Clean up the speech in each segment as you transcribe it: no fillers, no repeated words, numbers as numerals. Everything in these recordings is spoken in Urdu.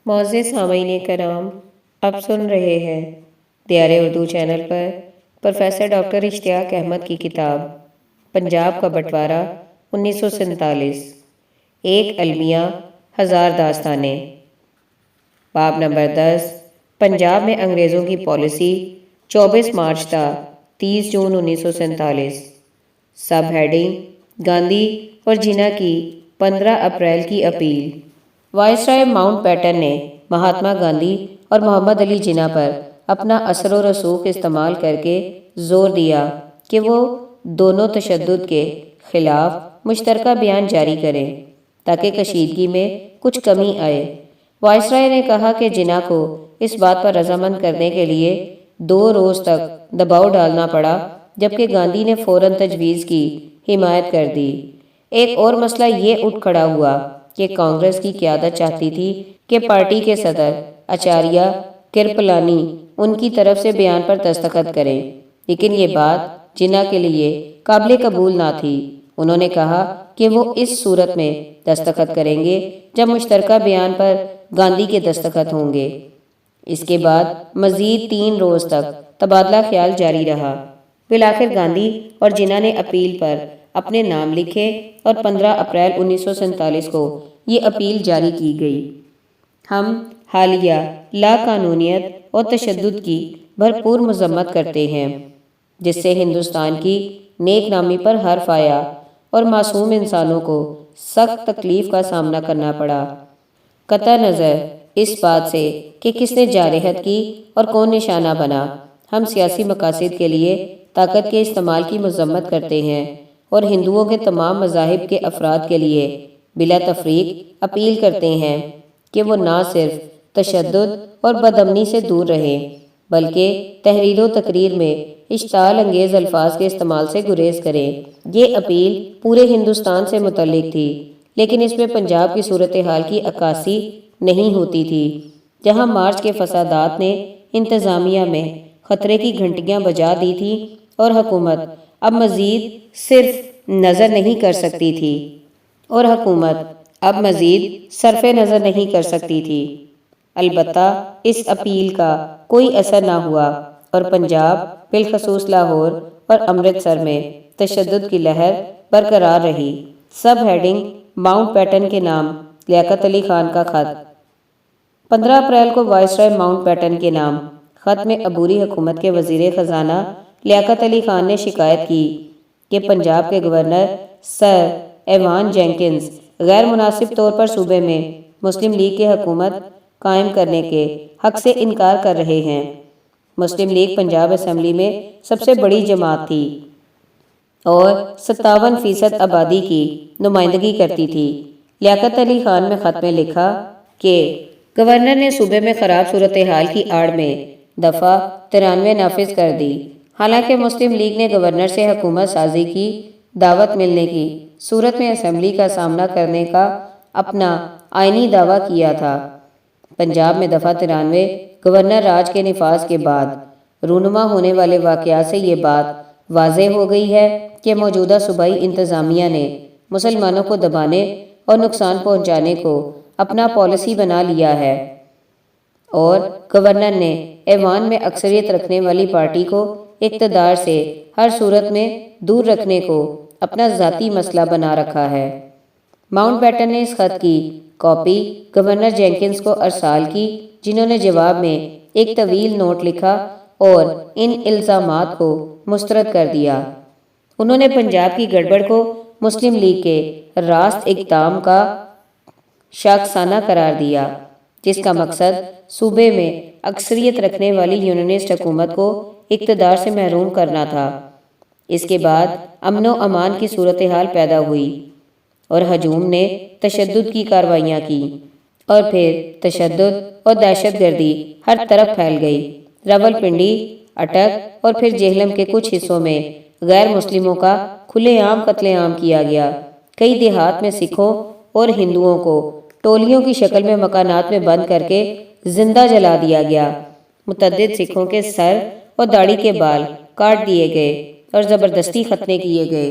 معزز سامعین کرام، اب سن رہے ہیں دیار اردو چینل پر پروفیسر ڈاکٹر اشتیاق احمد کی کتاب پنجاب کا بٹوارہ 1947، ایک المیہ ہزار داستانیں۔ باب نمبر 10، پنجاب میں انگریزوں کی پالیسی 24 مارچ تا 30 جون 1947۔ سب ہیڈنگ، گاندھی اور جناح کی 15 اپریل کی اپیل۔ وائسرائے ماؤنٹ بیٹن نے مہاتما گاندھی اور محمد علی جناح پر اپنا اثر و رسوخ استعمال کر کے زور دیا کہ وہ دونوں تشدد کے خلاف مشترکہ بیان جاری کریں تاکہ کشیدگی میں کچھ کمی آئے۔ وائسرائے نے کہا کہ جناح کو اس بات پر رضامند کرنے کے لیے 2 روز تک دباؤ ڈالنا پڑا، جبکہ گاندھی نے فوراً تجویز کی حمایت کر دی۔ ایک اور مسئلہ یہ اٹھ کھڑا ہوا کہ کانگریس کی قیادت چاہتی تھی کہ پارٹی کے صدر آچاریہ کرپلانی ان کی طرف سے بیان پر دستخط کریں، لیکن یہ بات جناح کے لیے قابل قبول نہ تھی۔ انہوں نے کہا کہ وہ اس صورت میں دستخط کریں گے جب مشترکہ بیان پر گاندھی کے دستخط ہوں گے۔ اس کے بعد مزید 3 روز تک تبادلہ خیال جاری رہا۔ بالآخر گاندھی اور جناح نے اپیل پر اپنے نام لکھے اور 15 اپریل 1947 کو یہ اپیل جاری کی گئی۔ ہم حالیہ لا قانونیت اور تشدد کی بھرپور مذمت کرتے ہیں جس سے ہندوستان کی نیک نامی پر حرف آیا اور معصوم انسانوں کو سخت تکلیف کا سامنا کرنا پڑا۔ قطع نظر اس بات سے کہ کس نے جارحیت کی اور کون نشانہ بنا، ہم سیاسی مقاصد کے لیے طاقت کے استعمال کی مذمت کرتے ہیں اور ہندوؤں کے تمام مذاہب کے افراد کے لیے بلا تفریق اپیل کرتے ہیں کہ وہ نہ صرف تشدد اور بدامنی سے دور رہیں بلکہ تحریر و تقریر میں اشتعال انگیز الفاظ کے استعمال سے گریز کریں۔ یہ اپیل پورے ہندوستان سے متعلق تھی، لیکن اس میں پنجاب کی صورتحال کی عکاسی نہیں ہوتی تھی، جہاں مارچ کے فسادات نے انتظامیہ میں خطرے کی گھنٹیاں بجا دی تھی اور حکومت اب مزید صرف نظر نہیں کر سکتی تھی البتہ اس اپیل کا کوئی اثر نہ ہوا اور پنجاب بالخصوص لاہور اور امرتسر میں تشدد کی لہر برقرار رہی۔ سب ہیڈنگ، ماؤنٹ بیٹن کے نام لیاقت علی خان کا خط۔ 15 اپریل کو وائسرائے ماؤنٹ بیٹن کے نام خط میں عبوری حکومت کے وزیر خزانہ لیاقت علی خان نے شکایت کی کہ پنجاب کے گورنر سر ایوان جینکنز غیر مناسب طور پر صوبے میں مسلم لیگ کی حکومت قائم کرنے کے حق سے انکار کر رہے ہیں۔ مسلم لیگ پنجاب اسمبلی میں سب سے بڑی جماعت تھی اور 57% آبادی کی نمائندگی کرتی تھی۔ لیاقت علی خان نے خط میں لکھا کہ گورنر نے صوبے میں خراب صورتحال کی آڑ میں دفعہ 93 نافذ کر دی۔ حالانکہ مسلم لیگ نے گورنر سے حکومت سازی کی دعوت ملنے کی صورت میں اسمبلی کا سامنا کرنے کا اپنا آئینی دعویٰ کیا تھا۔ پنجاب میں دفعہ 93 گورنر راج کے نفاذ کے بعد رونما ہونے والے واقعات سے یہ بات واضح ہو گئی ہے کہ موجودہ صوبائی انتظامیہ نے مسلمانوں کو دبانے اور نقصان پہنچانے کو اپنا پالیسی بنا لیا ہے اور گورنر نے ایوان میں اکثریت رکھنے والی پارٹی کو اقتدار سے ہر صورت میں دور رکھنے کو اپنا ذاتی مسئلہ بنا رکھا ہے۔ ماؤنٹ بیٹن نے اس خط کی کاپی گورنر جینکنز کو ارسال کی، جنہوں نے جواب میں ایک طویل نوٹ لکھا اور ان الزامات کو مسترد کر دیا۔ انہوں نے پنجاب کی گڑبڑ کو مسلم لیگ کے راست اقدام کا شاخسانہ قرار دیا، جس کا مقصد صوبے میں اکثریت رکھنے والی یونینسٹ حکومت کو اقتدار سے محروم کرنا تھا۔ اس کے بعد امن و امان کی صورتحال پیدا ہوئی اور ہجوم نے تشدد کی کارروائیاں کی اور پھر تشدد اور دہشت گردی ہر طرف پھیل گئی۔ راولپنڈی، اٹک اور پھر جہلم کے کچھ حصوں میں غیر مسلموں کا کھلے عام قتل عام کیا گیا۔ کئی دیہات میں سکھوں اور ہندوؤں کو ٹولیوں کی شکل میں مکانات میں بند کر کے زندہ جلا دیا گیا۔ متعدد سکھوں کے سر اور داڑھی کے بال کاٹ دیے گئے اور زبردستی ختنے کیے گئے۔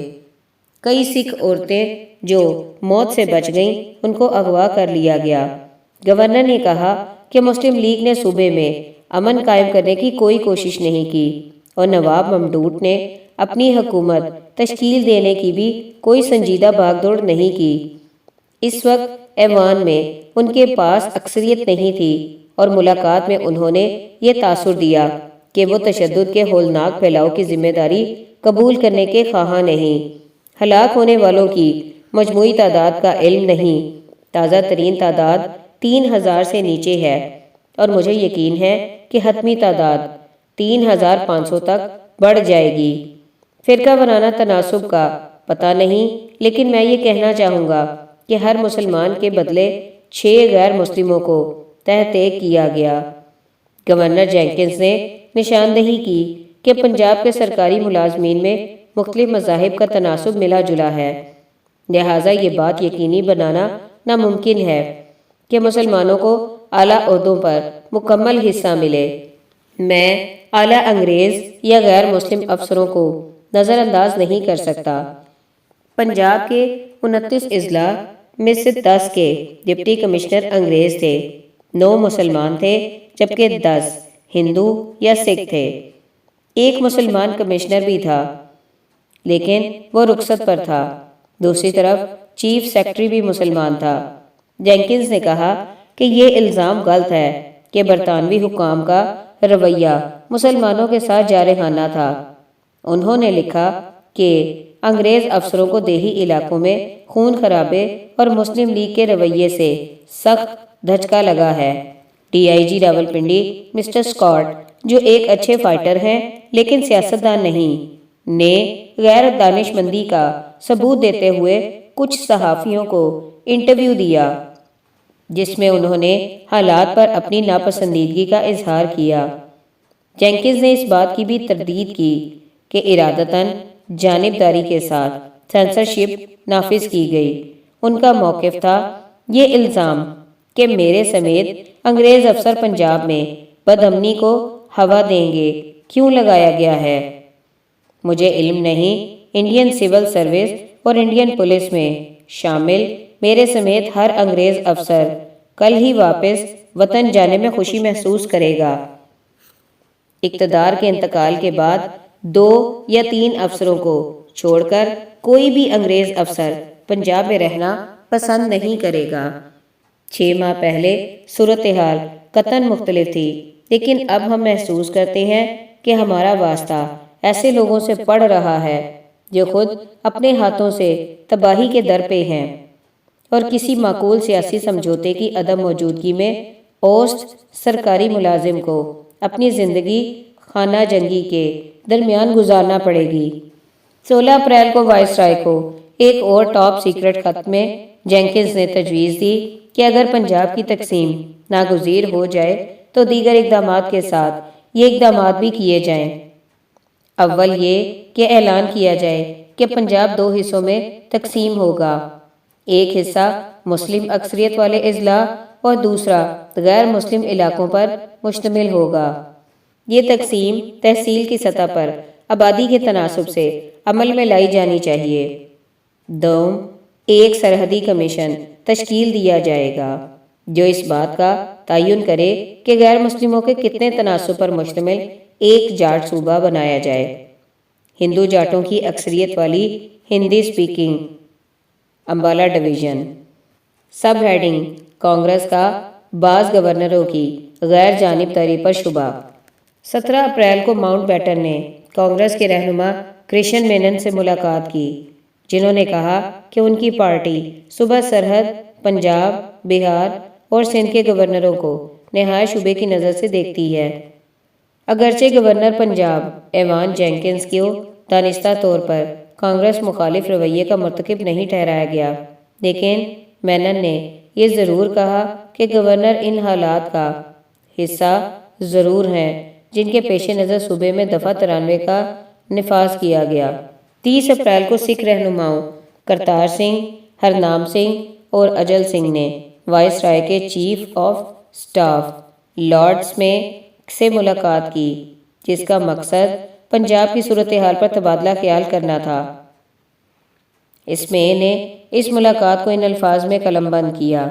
کئی سکھ عورتیں جو موت سے بچ گئیں ان کو اغوا کر لیا گیا گورنر نے کہا کہ مسلم لیگ نے صوبے میں امن قائم کرنے کی کوئی کوشش نہیں کی اور نواب ممدوٹ نے اپنی حکومت تشکیل دینے کی بھی کوئی سنجیدہ بھاگ دوڑ نہیں کی۔ اس وقت ایوان میں ان کے پاس اکثریت نہیں تھی اور ملاقات میں انہوں نے یہ تاثر دیا کہ وہ تشدد کے ہولناک پھیلاؤ کی ذمہ داری قبول کرنے کے خواہاں نہیں۔ ہلاک ہونے والوں کی مجموعی تعداد کا علم نہیں، تازہ ترین تعداد 3000 سے نیچے ہے اور مجھے یقین ہے کہ حتمی تعداد 3500 تک بڑھ جائے گی۔ فرقہ وارانہ تناسب کا پتہ نہیں، لیکن میں یہ کہنا چاہوں گا کہ ہر مسلمان کے بدلے 6 غیر مسلموں کو تحت کیا گیا۔ گورنر جینکنز نے نشاندہی کی کہ پنجاب کے سرکاری ملازمین میں مختلف مذاہب کا تناسب ملا جلا ہے، لہٰذا یہ بات یقینی بنانا ناممکن ہے کہ مسلمانوں کو اعلیٰ عہدوں پر مکمل حصہ ملے۔ میں اعلیٰ انگریز یا غیر مسلم افسروں کو نظر انداز نہیں کر سکتا۔ پنجاب کے 29 اضلاع میں سے 10 کے ڈپٹی کمشنر انگریز تھے، 9 مسلمان تھے جبکہ 10 ہندو یا سکھ تھے۔ ایک مسلمان کمشنر بھی تھا لیکن وہ رخصت پر تھا۔ دوسری طرف چیف سیکرٹری بھی مسلمان تھا۔ جینکنز نے کہا کہ یہ الزام غلط ہے کہ برطانوی حکام کا رویہ مسلمانوں کے ساتھ جارحانہ تھا۔ انہوں نے لکھا کہ انگریز افسروں کو دیہی علاقوں میں خون خرابے اور مسلم لیگ کے رویے سے سخت دھچکا لگا ہے۔ D I G Rawalpindi mister Scott, جو ایک اچھے فائٹر ہیں لیکن سیاستدان نہیں، نے غیر دانش مندی کا ثبوت دیتے ہوئے کچھ صحافیوں کو انٹرویو دیا جس میں انہوں نے حالات پر اپنی ناپسندیدگی کا اظہار کیا۔ جینکنز نے اس بات کی بھی تردید کی کہ ارادتاً جانبداری کے ساتھ سینسرشپ نافذ کی گئی۔ ان کا موقف تھا، یہ الزام کہ میرے سمیت انگریز افسر پنجاب میں بدامنی کو ہوا دیں گے کیوں لگایا گیا ہے۔ مجھے علم نہیں، انڈین سول سروس اور انڈین پولیس میں شامل میرے سمیت ہر انگریز افسر کل ہی واپس وطن جانے میں خوشی محسوس کرے گا۔ اقتدار کے انتقال کے بعد 2 یا 3 افسروں کو چھوڑ کر کوئی بھی انگریز افسر پنجاب میں رہنا پسند نہیں کرے گا۔ 6 ماہ پہلے صورتحال قطعاً مختلف تھی، لیکن اب ہم محسوس کرتے ہیں کہ ہمارا واسطہ ایسے لوگوں سے پڑ رہا ہے جو خود اپنے ہاتھوں سے تباہی کے در پہ ہیں اور کسی معقول سیاسی سمجھوتے کی عدم موجودگی میں اوسط سرکاری ملازم کو اپنی زندگی خانہ جنگی کے درمیان گزارنا پڑے گی۔ 16 اپریل کو وائسرائے کو ایک اور ٹاپ سیکرٹ خط میں جینکنز نے تجویز دی کہ اگر پنجاب کی تقسیم ناگزیر ہو جائے تو دیگر اقدامات کے ساتھ یہ اقدامات بھی کیے جائیں۔ اول یہ کہ اعلان کیا جائے کہ پنجاب 2 حصوں میں تقسیم ہوگا، ایک حصہ مسلم اکثریت والے اضلاع اور دوسرا غیر مسلم علاقوں پر مشتمل ہوگا۔ یہ تقسیم تحصیل کی سطح پر آبادی کے تناسب سے عمل میں لائی جانی چاہیے۔ دوم، ایک سرحدی کمیشن تشکیل دیا جائے گا جو اس بات کا تعین کرے کہ غیر مسلموں کے کتنے تناسب پر مشتمل ایک جاٹ صوبہ بنایا جائے۔ ہندو جاٹوں کی اکثریت والی Hindi speaking Ambala division. Sub heading, Congress کا بعض گورنروں کی غیر جانبداری پر شبہ۔ 17 اپریل کو ماؤنٹ بیٹن نے کانگریس کے رہنما کرشن مینن سے ملاقات کی، جنہوں نے کہا کہ ان کی پارٹی صوبہ سرحد پنجاب، بہار اور سندھ کے گورنروں کو نہایت شبے کی نظر سے دیکھتی ہے۔ اگرچہ گورنر پنجاب ایوان جینکنز کو دانستہ طور پر کانگریس مخالف رویے کا مرتکب نہیں ٹھہرایا گیا، لیکن مینن نے یہ ضرور کہا کہ گورنر ان حالات کا حصہ ضرور ہیں جن کے پیش نظر صوبے میں دفعہ 93 کا نفاذ کیا گیا۔ 30 اپریل کو سکھ رہنماؤں کرتار سنگھ، ہرنام سنگھ اور اجل سنگھ نے وائس رائے کے chief of staff lord Smith سے ملاقات کی، جس کا مقصد پنجاب کی صورتحال پر تبادلہ خیال کرنا تھا۔ اس میں نے اس ملاقات کو ان الفاظ میں قلم بند کیا: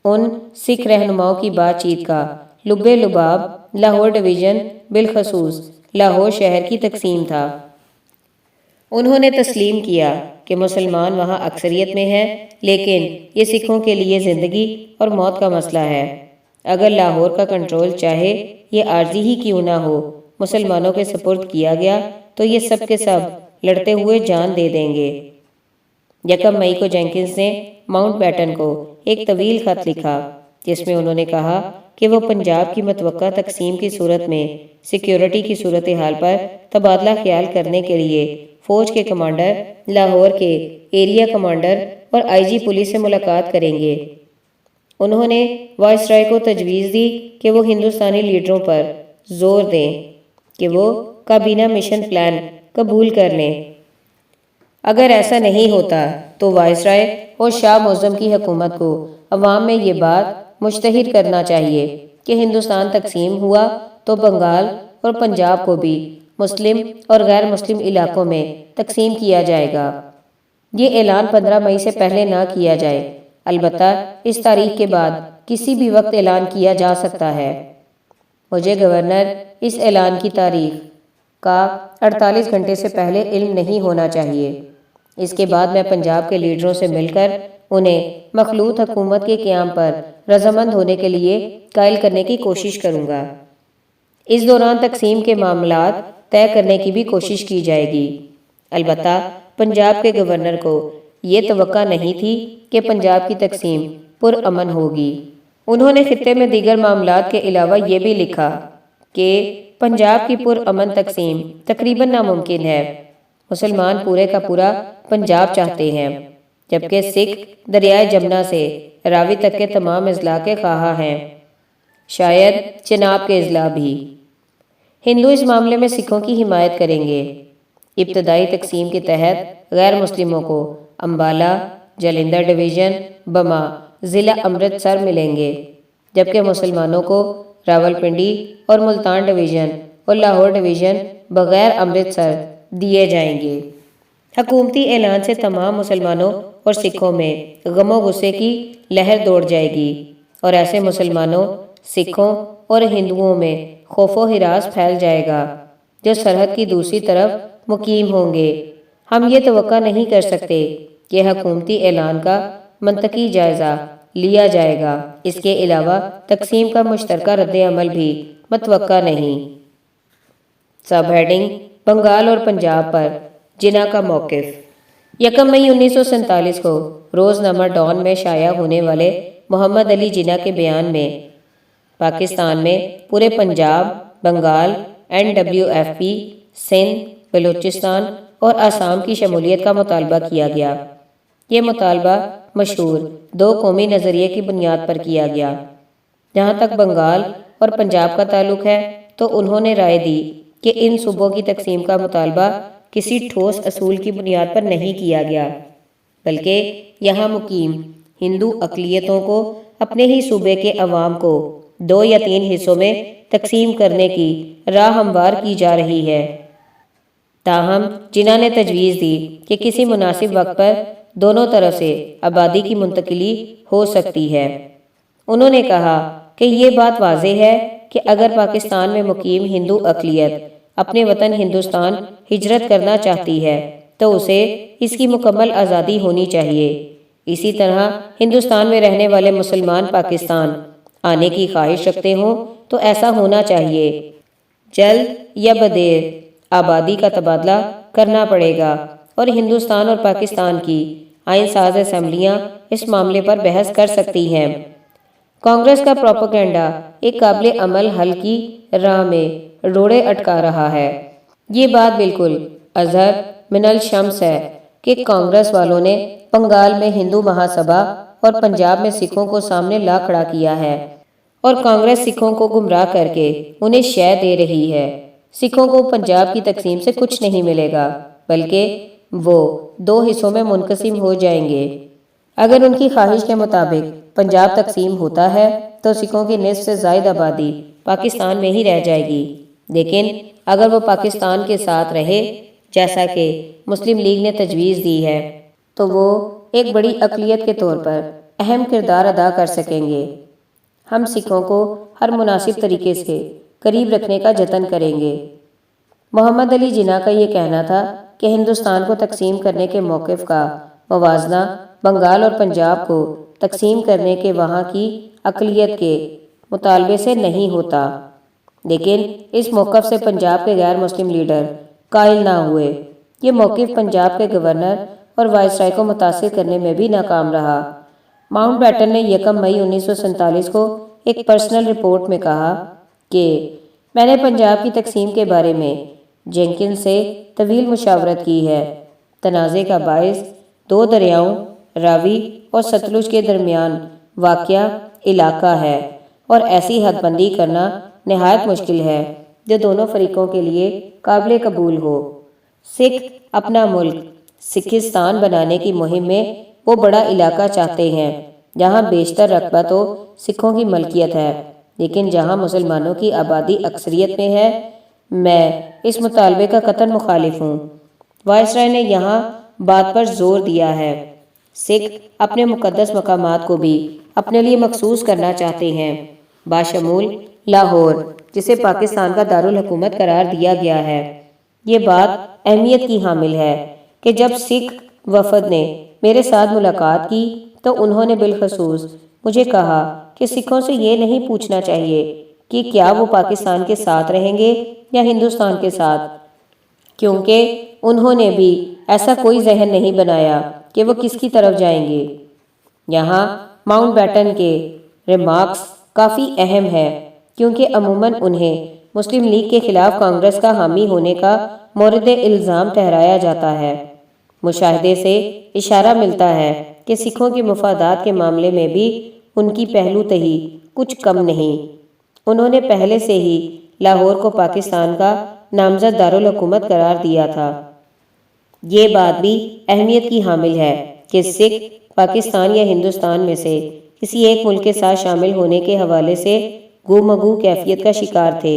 ان سکھ رہنماؤں کی بات چیت کا لب لباب لاہور ڈویژن بالخصوص لاہور شہر کی تقسیم تھا۔ انہوں نے تسلیم کیا کہ مسلمان وہاں اکثریت میں ہیں، لیکن یہ سکھوں کے لیے زندگی اور موت کا مسئلہ ہے۔ اگر لاہور کا کنٹرول چاہے یہ عارضی ہی کیوں نہ ہو مسلمانوں کے سپرد کیا گیا تو یہ سب کے سب لڑتے ہوئے جان دے دیں گے۔ 1 مئی کو جینکنز نے ماؤنٹ بیٹن کو ایک طویل خط لکھا جس میں انہوں نے کہا کہ وہ پنجاب کی متوقع تقسیم کی صورت میں سیکیورٹی کی صورتحال پر تبادلہ خیال کرنے کے لیے فوج کے کمانڈر، لاہور کے ایریا کمانڈر اور آئی جی پولیس سے ملاقات کریں گے۔ انہوں نے وائسرائے کو تجویز دی کہ وہ ہندوستانی لیڈروں پر زور دیں کہ وہ کابینہ مشن پلان قبول کر لیں۔ اگر ایسا نہیں ہوتا تو وائسرائے اور شاہ معظم کی حکومت کو عوام میں یہ بات مشتہر کرنا چاہیے کہ ہندوستان تقسیم ہوا تو بنگال اور پنجاب کو بھی مسلم اور غیر مسلم علاقوں میں تقسیم کیا جائے گا۔ یہ اعلان 15 مئی سے پہلے نہ کیا جائے، البتہ اس تاریخ کے بعد کسی بھی وقت اعلان کیا جا سکتا ہے۔ مجھے گورنر اس اعلان کی تاریخ کا 48 گھنٹے سے پہلے علم نہیں ہونا چاہیے۔ اس کے بعد میں پنجاب کے لیڈروں سے مل کر انہیں مخلوط حکومت کے قیام پر رضامند ہونے کے لیے قائل کرنے کی کوشش کروں گا۔ اس دوران تقسیم کے معاملات طے کرنے کی بھی کوشش کی جائے گی۔ البتہ پنجاب کے گورنر کو یہ توقع نہیں تھی کہ پنجاب کی تقسیم پرامن ہوگی۔ انہوں نے خطے میں دیگر معاملات کے علاوہ یہ بھی لکھا کہ پنجاب کی پرامن تقسیم تقریباً ناممکن ہے۔ مسلمان پورے کا پورا پنجاب چاہتے ہیں، جبکہ سکھ دریائے جمنا سے راوی تک کے تمام اضلاع کے خواہاں ہیں، شاید چناب کے اضلاع بھی۔ ہندو اس معاملے میں سکھوں کی حمایت کریں گے۔ ابتدائی تقسیم کے تحت غیر مسلموں کو امبالہ، جلندھر ڈویژن، بما، ضلع امرتسر ملیں گے، جبکہ مسلمانوں کو راولپنڈی اور ملتان ڈویژن اور لاہور ڈویژن بغیر امرتسر دیے جائیں گے۔ حکومتی اعلان سے تمام مسلمانوں اور سکھوں میں غم و غصے کی لہر دوڑ جائے گی، اور ایسے مسلمانوں، سکھوں اور ہندوؤں میں خوف و ہراس پھیل جائے گا جو سرحد کی دوسری طرف مقیم ہوں گے۔ ہم یہ توقع نہیں کر سکتے کہ حکومتی اعلان کا منطقی جائزہ لیا جائے گا۔ اس کے علاوہ تقسیم کا مشترکہ رد عمل بھی متوقع نہیں۔ سب ہیڈنگ: بنگال اور پنجاب پر جناح کا موقف۔ 1 مئی 1947 کو روزنامہ ڈان میں شائع ہونے والے محمد علی جناح کے بیان میں پاکستان میں پورے پنجاب، بنگال، NWFP، سندھ، بلوچستان اور آسام کی شمولیت کا مطالبہ کیا گیا۔ یہ مطالبہ مشہور 2 قومی نظریے کی بنیاد پر کیا گیا۔ جہاں تک بنگال اور پنجاب کا تعلق ہے تو انہوں نے رائے دی کہ ان صوبوں کی تقسیم کا مطالبہ کسی ٹھوس اصول کی بنیاد پر نہیں کیا گیا، بلکہ یہاں مقیم ہندو اقلیتوں کو اپنے ہی صوبے کے عوام کو 2 یا 3 حصوں میں تقسیم کرنے کی راہ ہموار کی جا رہی ہے۔ تاہم جناح نے تجویز دی کہ کسی مناسب وقت پر دونوں طرف سے آبادی کی منتقلی ہو سکتی ہے۔ انہوں نے کہا کہ یہ بات واضح ہے کہ اگر پاکستان میں مقیم ہندو اقلیت اپنے وطن ہندوستان ہجرت کرنا چاہتی ہے تو اسے اس کی مکمل آزادی ہونی چاہیے۔ اسی طرح ہندوستان میں رہنے والے مسلمان پاکستان آنے کی خواہش رکھتے ہوں تو ایسا ہونا چاہیے۔ جلد یا بدیر آبادی کا تبادلہ کرنا پڑے گا، اور ہندوستان اور پاکستان کی آئین ساز اسمبلیاں اس معاملے پر بحث کر سکتی ہیں۔ کانگریس کا پروپیگنڈا ایک قابل عمل حل کی راہ میں روڑے اٹکا رہا ہے۔ یہ بات بالکل اظہر من الشمس ہے کہ کانگریس والوں نے بنگال میں ہندو مہاسبھا اور پنجاب میں سکھوں کو سامنے لا کھڑا کیا ہے، اور کانگریس سکھوں کو گمراہ کر کے انہیں شے دے رہی ہے۔ سکھوں کو پنجاب کی تقسیم سے کچھ نہیں ملے گا، بلکہ وہ 2 حصوں میں منقسم ہو جائیں گے۔ اگر ان کی خواہش کے مطابق پنجاب تقسیم ہوتا ہے تو سکھوں کی نصف سے زائد آبادی پاکستان میں ہی رہ جائے گی، لیکن اگر وہ پاکستان کے ساتھ رہے جیسا کہ مسلم لیگ نے تجویز دی ہے تو وہ ایک بڑی اقلیت کے طور پر اہم کردار ادا کر سکیں گے۔ ہم سکھوں کو ہر مناسب طریقے سے قریب رکھنے کا جتن کریں گے۔ محمد علی جناح کا یہ کہنا تھا کہ ہندوستان کو تقسیم کرنے کے موقف کا موازنہ بنگال اور پنجاب کو تقسیم کرنے کے وہاں کی اقلیت کے مطالبے سے نہیں ہوتا، لیکن اس موقف سے پنجاب کے غیر مسلم لیڈر قائل نہ ہوئے۔ یہ موقف پنجاب کے گورنر اور وائسرائے کو متاثر کرنے میں بھی ناکام رہا۔ ماؤنٹ بیٹن نے 1 مئی 1947 کو ایک پرسنل رپورٹ میں کہا کہ میں نے پنجاب کی تقسیم کے بارے میں جینکنز سے طویل مشاورت کی ہے۔ تنازع کا باعث 2 دریاؤں راوی اور ستلج کے درمیان واقع علاقہ ہے اور ایسی حد بندی کرنا نہایت مشکل ہے جو دونوں فریقوں کے لیے قابل قبول ہو۔ سکھ اپنا ملک سکھستان بنانے کی مہم میں وہ بڑا علاقہ چاہتے ہیں جہاں بیشتر رقبہ تو سکھوں کی ملکیت ہے، لیکن جہاں مسلمانوں کی آبادی اکثریت میں ہے۔ میں اس مطالبے کا قطعاً مخالف ہوں۔ وائسرائے نے یہاں بات پر زور دیا ہے۔ سکھ اپنے مقدس مقامات کو بھی اپنے لیے مخصوص کرنا چاہتے ہیں، باشمول لاہور، جسے پاکستان کا دارالحکومت قرار دیا گیا ہے۔ یہ بات اہمیت کی حامل ہے کہ جب سکھ وفد نے میرے ساتھ ملاقات کی تو انہوں نے بالخصوص مجھے کہا کہ سکھوں سے یہ نہیں پوچھنا چاہیے کہ کیا وہ پاکستان کے ساتھ رہیں گے یا ہندوستان کے ساتھ، کیونکہ انہوں نے بھی ایسا کوئی ذہن نہیں بنایا کہ وہ کس کی طرف جائیں گے۔ یہاں ماؤنٹ بیٹن کے ریمارکس کافی اہم ہے کیونکہ عموماً انہیں مسلم لیگ کے خلاف کانگریس کا حامی ہونے کا مورد الزام ٹھہرایا جاتا ہے۔ مشاہدے سے اشارہ ملتا ہے کہ سکھوں کے مفادات کے معاملے میں بھی ان کی پہلو تہی کچھ کم نہیں۔ انہوں نے پہلے سے ہی لاہور کو پاکستان کا نامزد دارالحکومت قرار دیا تھا۔ یہ بات بھی اہمیت کی حامل ہے کہ سکھ پاکستان یا ہندوستان میں سے کسی ایک ملک کے ساتھ شامل ہونے کے حوالے سے گو مگو کیفیت کا شکار تھے،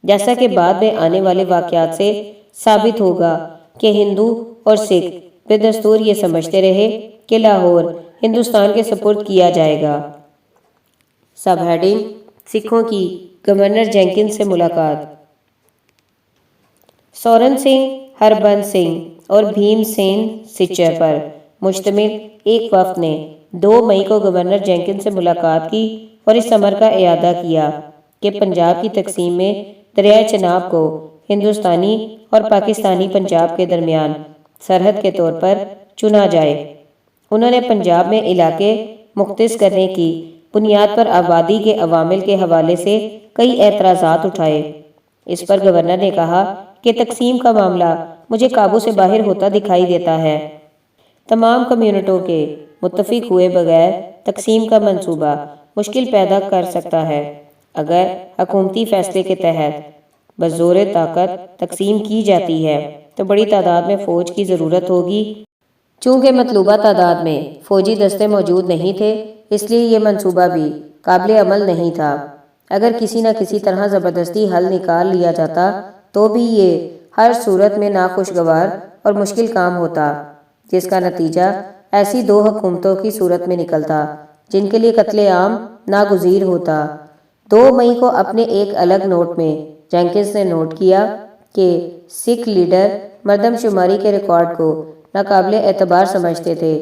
جیسا کہ بعد میں آنے والے واقعات سے ثابت ہوگا کہ ہندو اور سکھ بدستور یہ سمجھتے رہے کہ لاہور ہندوستان کے سپرد کیا جائے گا۔ سب ہیڈنگ: سکھوں کی گورنر جینکنز سے ملاقات۔ سورن سنگھ، ہربنس سنگھ اور بھیم سین سچر پر مشتمل ایک وفد نے 2 مئی کو گورنر جینکنز سے ملاقات کی اور اس امر کا اعادہ کیا کہ پنجاب کی تقسیم میں دریائے چناب کو ہندوستانی اور پاکستانی پنجاب کے درمیان سرحد کے طور پر چنا جائے۔ انہوں نے پنجاب میں علاقے مختص کرنے کی بنیاد پر آبادی کے عوامل کے حوالے سے کئی اعتراضات اٹھائے۔ اس پر گورنر نے کہا کہ تقسیم کا معاملہ مجھے قابو سے باہر ہوتا دکھائی دیتا ہے۔ تمام کمیونٹیوں کے متفق ہوئے بغیر تقسیم کا منصوبہ مشکل پیدا کر سکتا ہے۔ اگر حکومتی فیصلے کے تحت بزور طاقت تقسیم کی جاتی ہے تو بڑی تعداد میں فوج کی ضرورت ہوگی۔ چونکہ مطلوبہ تعداد میں فوجی دستے موجود نہیں تھے، اس لیے یہ منصوبہ بھی قابل عمل نہیں تھا۔ اگر کسی نہ کسی طرح زبردستی حل نکال لیا جاتا تو بھی یہ ہر صورت میں ناخوشگوار اور مشکل کام ہوتا، جس کا نتیجہ ایسی 2 حکومتوں کی صورت میں نکلتا جن کے لیے قتل عام ناگزیر ہوتا۔ 2 مئی کو اپنے ایک الگ نوٹ میں جینکنز نے نوٹ کیا کہ سکھ لیڈر مردم شماری کے ریکارڈ کو ناقابل اعتبار سمجھتے تھے۔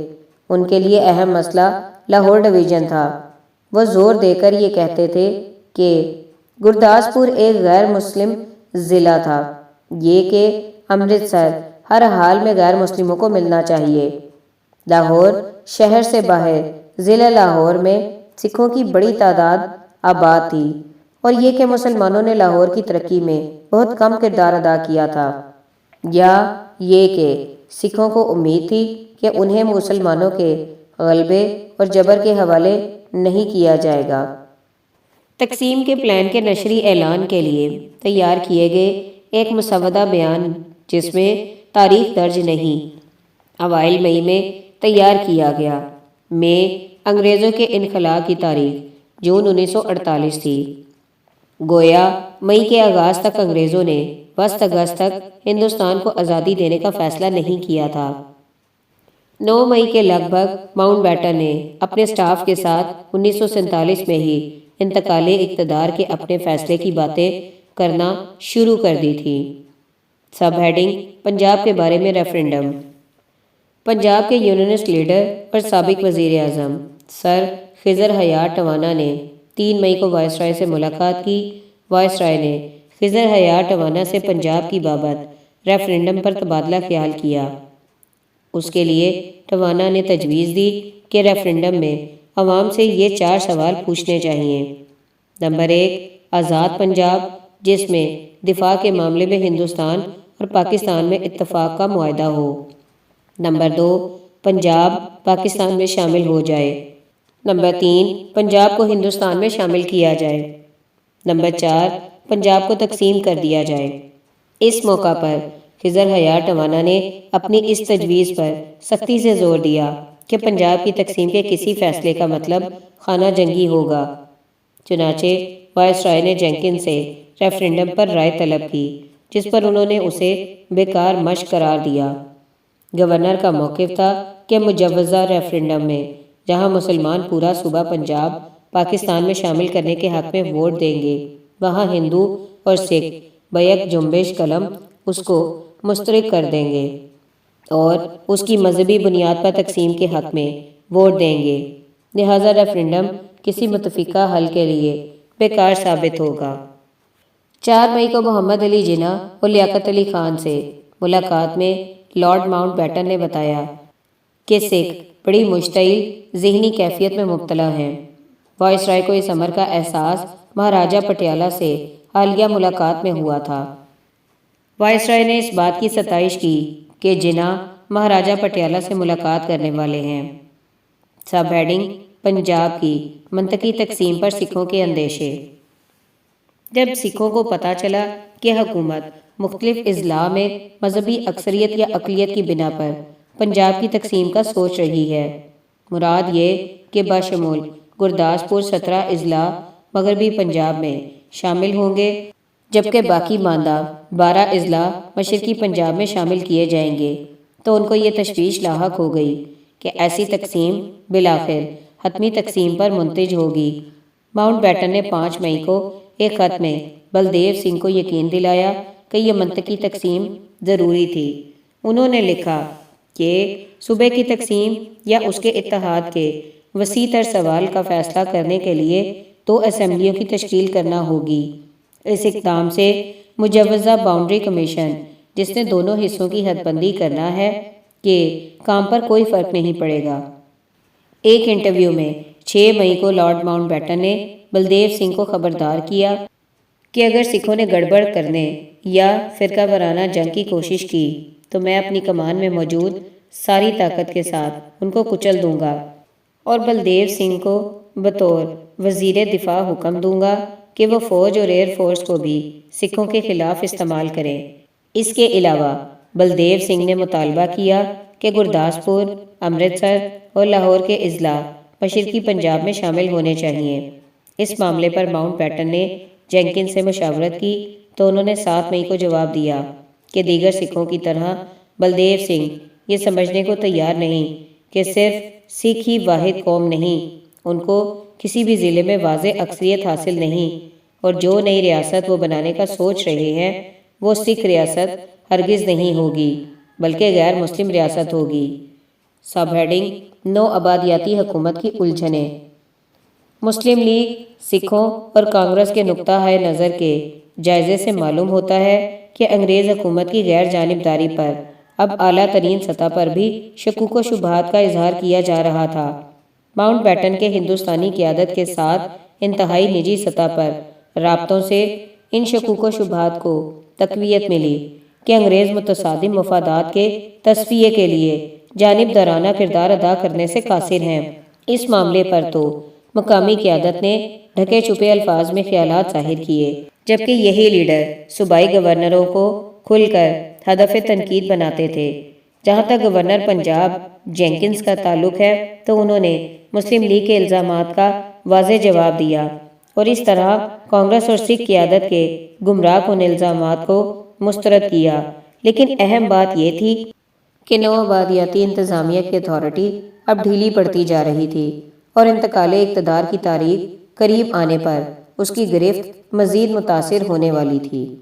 ان کے لیے اہم مسئلہ لاہور ڈویژن تھا۔ وہ زور دے کر یہ کہتے تھے کہ گرداسپور ایک غیر مسلم ضلع تھا، یہ کہ امرتسر ہر حال میں غیر مسلموں کو ملنا چاہیے۔ لاہور شہر سے باہر ضلع لاہور میں سکھوں کی بڑی تعداد آباد تھی اور یہ کہ مسلمانوں نے لاہور کی ترقی میں بہت کم کردار ادا کیا تھا، یا یہ کہ سکھوں کو امید تھی کہ انہیں مسلمانوں کے غلبے اور جبر کے حوالے نہیں کیا جائے گا۔ تقسیم کے پلان کے نشری اعلان کے لیے تیار کیے گئے ایک مسودہ بیان جس میں تاریخ درج نہیں، اوائل مئی میں تیار کیا گیا۔ میں انگریزوں کے انخلاء کی تاریخ جون 1948 تھی۔ گویا مئی کے آغاز تک انگریزوں نے وسط اگست تک ہندوستان کو آزادی دینے کا فیصلہ نہیں کیا تھا۔ 9 مئی کے لگ بھگ ماؤنٹ بیٹن نے اپنے سٹاف کے ساتھ 1947 میں ہی انتقال اقتدار کے اپنے فیصلے کی باتیں کرنا شروع کر دی تھی۔ سب ہیڈنگ پنجاب کے بارے میں ریفرنڈم۔ پنجاب کے یونینسٹ لیڈر اور سابق وزیر اعظم سر خضر حیات ٹوانا نے 3 مئی کو وائسرائے سے ملاقات کی۔ وائسرائے نے خضر حیات ٹوانا سے پنجاب کی بابت ریفرنڈم پر تبادلہ خیال کیا۔ اس کے لیے ٹوانا نے تجویز دی کہ ریفرنڈم میں عوام سے یہ 4 سوال پوچھنے چاہیے۔ نمبر 1، آزاد پنجاب، جس میں دفاع کے معاملے میں ہندوستان اور پاکستان میں اتفاق کا معاہدہ ہو۔ نمبر 2، پنجاب پاکستان میں شامل ہو جائے۔ نمبر 3، پنجاب کو ہندوستان میں شامل کیا جائے۔ نمبر 4، پنجاب کو تقسیم کر دیا جائے۔ اس موقع پر خضر حیات ٹوانا نے اپنی اس تجویز پر سختی سے زور دیا کہ پنجاب کی تقسیم کے کسی فیصلے کا مطلب خانہ جنگی ہوگا۔ چنانچہ وائسرائے نے جینکن سے ریفرنڈم پر رائے طلب کی، جس پر انہوں نے اسے بیکار مشق قرار دیا۔ گورنر کا موقف تھا کہ مجوزہ ریفرنڈم میں جہاں مسلمان پورا صوبہ پنجاب پاکستان میں شامل کرنے کے حق میں ووٹ دیں گے، وہاں ہندو اور سکھ بیک جنبش قلم اس کو مسترد کر دیں گے اور اس کی مذہبی بنیاد پر تقسیم کے حق میں ووٹ دیں گے۔ لہٰذا ریفرنڈم کسی متفقہ حل کے لیے بیکار ثابت ہوگا۔ 4 مئی کو محمد علی جناح اور لیاقت علی خان سے ملاقات میں لارڈ ماؤنٹ بیٹن نے بتایا کہ سکھ بڑی مشتعل ذہنی کیفیت میں مبتلا ہیں۔ وائسرائے کو اس امر کا احساس مہاراجہ پٹیالہ سے حالیہ ملاقات میں ہوا تھا۔ وائسرائے نے اس بات کی ستائش کی کہ جناح مہاراجہ پٹیالہ سے ملاقات کرنے والے ہیں۔ سب ہیڈنگ پنجاب کی منطقی تقسیم پر سکھوں کے اندیشے۔ جب سکھوں کو پتہ چلا کہ حکومت مختلف اضلاع میں مذہبی اکثریت یا اقلیت کی بنا پر پنجاب کی تقسیم کا سوچ رہی ہے، مراد یہ کہ بشمول گرداسپور 17 اضلاع مغربی پنجاب میں شامل ہوں گے، جبکہ باقی ماندہ 12 اضلاع مشرقی پنجاب میں شامل کیے جائیں گے، تو ان کو یہ تشویش لاحق ہو گئی کہ ایسی تقسیم بالآخر حتمی تقسیم پر منتج ہوگی۔ ماؤنٹ بیٹن نے 5 مئی کو ایک خط میں بلدیو سنگھ کو یقین دلایا کہ یہ منطقی تقسیم ضروری تھی۔ انہوں نے لکھا کہ صوبے کی تقسیم یا اس کے اتحاد کے وسیع تر سوال کا فیصلہ کرنے کے لیے 2 اسمبلیوں کی تشکیل کرنا ہوگی۔ اس اقدام سے مجوزہ باؤنڈری کمیشن، جس نے دونوں حصوں کی حد بندی کرنا ہے، کہ کام پر کوئی فرق نہیں پڑے گا۔ ایک انٹرویو میں 6 مئی کو لارڈ ماؤنٹ بیٹن نے بلدیو سنگھ کو خبردار کیا کہ اگر سکھوں نے گڑبڑ کرنے یا فرقہ وارانہ جنگ کی کوشش کی تو میں اپنی کمان میں موجود ساری طاقت کے ساتھ ان کو کچل دوں گا، اور بلدیو سنگھ کو بطور وزیر دفاع حکم دوں گا کہ وہ فوج اور ایئر فورس کو بھی سکھوں کے خلاف استعمال کریں۔ اس کے علاوہ بلدیو سنگھ نے مطالبہ کیا کہ گرداسپور، امرتسر اور لاہور کے اضلاع مشرقی پنجاب میں شامل ہونے چاہیے۔ اس معاملے پر ماؤنٹ بیٹن نے جینکن سے مشاورت کی تو انہوں نے 7 مئی کو جواب دیا کہ دیگر سکھوں کی طرح بلدیو سنگھ یہ سمجھنے کو تیار نہیں کہ صرف سکھ ہی واحد قوم نہیں، ان کو کسی بھی ضلع میں واضح اکثریت حاصل نہیں، اور جو نئی ریاست وہ بنانے کا سوچ رہے ہیں وہ سکھ ریاست ہرگز نہیں ہوگی بلکہ غیر مسلم ریاست ہوگی۔ سب ہیڈنگ نو آبادیاتی حکومت کی الجھنیں۔ مسلم لیگ، سکھوں اور کانگریس کے نقطہ نظر کے جائزے سے معلوم ہوتا ہے کہ انگریز حکومت کی غیر جانبداری پر اب اعلیٰ ترین سطح پر بھی شکوک و شبہات کا اظہار کیا جا رہا تھا۔ ماؤنٹ بیٹن کے ہندوستانی قیادت کے ساتھ انتہائی نجی سطح پر رابطوں سے ان شکوک و شبہات کو تقویت ملی کہ انگریز متصادم مفادات کے تصفیے کے لیے جانبدارانہ کردار ادا کرنے سے قاصر ہیں۔ اس معاملے پر تو مقامی قیادت نے ڈھکے چھپے الفاظ میں خیالات ظاہر کیے، جبکہ یہی لیڈر صوبائی گورنروں کو کھل کر ہدف تنقید بناتے تھے۔ جہاں تک گورنر پنجاب جینکنز کا تعلق ہے تو انہوں نے مسلم لیگ کے الزامات کا واضح جواب دیا اور اس طرح کانگریس اور سکھ قیادت کے گمراہ کن الزامات کو مسترد کیا، لیکن اہم بات یہ تھی کہ نوآبادیاتی انتظامیہ کی اتھارٹی اب ڈھیلی پڑتی جا رہی تھی اور انتقال اقتدار کی تاریخ قریب آنے پر اس کی گرفت مزید متاثر ہونے والی تھی۔